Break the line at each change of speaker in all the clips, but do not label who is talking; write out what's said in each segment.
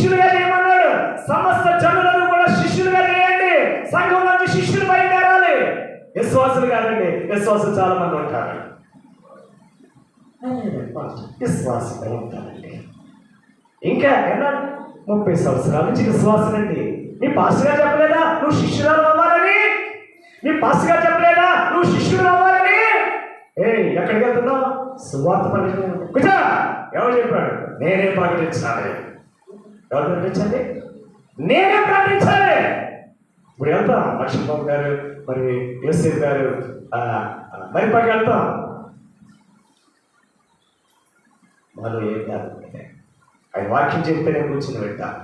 శిష్యులుగా చేయమన్నాడు. సమస్త జనులను కూడా శిష్యులుగా చేయండి. సంఘం నుంచి శిష్యులు బయలుదేరాలి. విశ్వాసులు కాదండి, విశ్వాసులు చాలా మంది ఉంటారు. విశ్వాసంగా ఉంటారండి. ఇంకా ఎన్నో 30 సంవత్సరాల నుంచి విశ్వాసులండి. మీ పాస్టర్ గారు చెప్పలేదా నువ్వు శిష్యురాలు అవ్వాలని? మీ పాస్టర్ గారు చెప్పలేదా నువ్వు శిష్యుడు అవ్వాలని? ఎక్కడికి వెళ్తున్నావు? సువార్త ప్రకటన. ఎవరు చెప్పాడు? నేనే ప్రకటించాలి. ఎవరు ప్రకటించండి? నేనే ప్రకటించాలి. ఇప్పుడు వెళ్తాం, లక్ష్మణ్ బాబు గారు, మరి యోసేఫ్ గారు, మరి పక్కకి వెళ్తాం. వాళ్ళు ఏం కాదు, ఆయన వాక్యం చెప్తే నేను కూర్చుని పెట్టాను.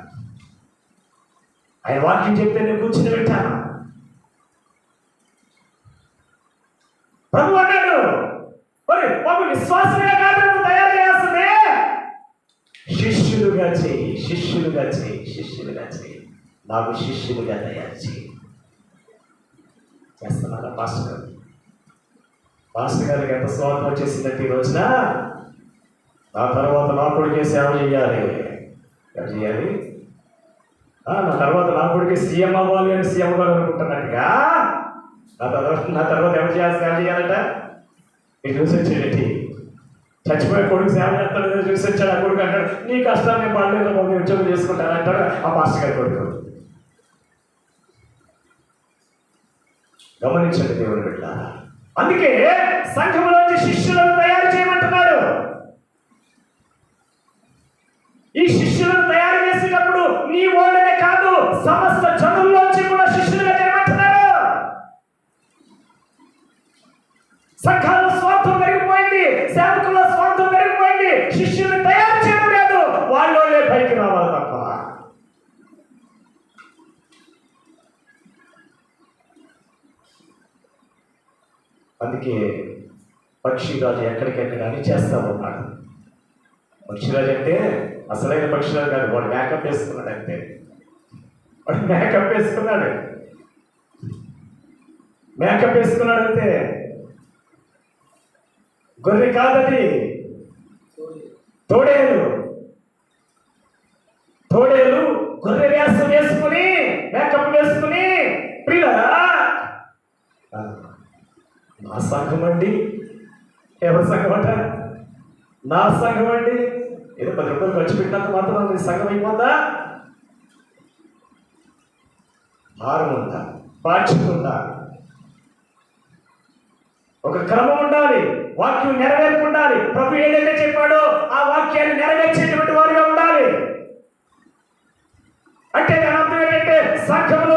ఆయన వాక్యం చెప్తే నేను కూర్చుని పెట్టాను. ప్రభు అన్నాడు, మరి మాకు విశ్వాసమే కాదు నువ్వు తయారు చేయాల్సిందే, శిష్యులుగా చేయి, శిష్యులుగా చేయి, శిష్యులుగా చేయి, నాకు శిష్యులుగా తయారు చేయి. చేస్తున్నారా పాస్టర్ గారు? పాస్టర్ గారికి ఎంత స్వార్థం వచ్చేసిందంటే ఈ రోజున నా తర్వాత నా కొడుకే సేవ చేయాలి. ఏం చేయాలి? నా తర్వాత నా కొడుకే సీఎం అవ్వాలి అని సీఎం గారు అనుకుంటున్నట్టుగా నా తర్వాత ఎవరు చేయాలి? సేవ చేయాలట. మీరు చూసి వచ్చేటి చచ్చిపోయే కొడుకు సేవ చేస్తాడు, చూసి వచ్చాడు. ఆ కొడుకు అంటాడు, నీ కష్టాన్ని పడలేదు బాబు, ఉద్యోగం చేసుకుంటాను అంటాడు ఆ పాస్టర్ గారి కొడుకు. గమనించండి దేవుని బిడ్డ. అందుకే సంఘంలోంచి శిష్యులను తయారు చేయమంటున్నాడు. ఈ శిష్యులను తయారు చేసేటప్పుడు నీ వాళ్ళనే కాదు, సమస్త జనుల్లోంచి కూడా శిష్యులుగా చేయమంటున్నాడు. సంఘాల స్వార్థం పెరిగిపోయింది, సేవకుల స్వార్థం పెరిగిపోయింది. శిష్యులను తయారు చేయడం లేదు, వాళ్ళే పైకి రావాలి తప్ప. అందుకే పక్షిరాజు ఎక్కడికెక్కడ అని చేస్తా ఉన్నాడు. పక్షిరాజు అంటే అసలైన పక్షిరాజు కాదు, వాడు మేకప్ వేసుకున్నాడు. అంతే, వాడు మేకప్ వేసుకున్నాడు, మేకప్ వేసుకున్నాడు అంతే. గొర్రె కాదది, తోడేలు. తోడేలు గొర్రె వేసం వేసుకుని, మేకప్ వేసుకుని, ప్రియులారా నా సంఘం అండి. ఎవరి సంఘం అంట? నా సంఘం అండి. ఏదో 10 రూపాయలు ఖర్చు పెట్టినంత మాత్రం నీ సంఘం అయిపోద్దా? భారం ఉందా? బాధ్యత ఉందా? ఒక క్రమం ఉండాలి, వాక్యం నెరవేర్పు ఉండాలి. ప్రభు ఏదైతే చెప్పాడో ఆ వాక్యాన్ని నెరవేర్చేటువంటి వారిగా ఉండాలి. అంటే దాని అర్థం ఏంటంటే సంఘంలో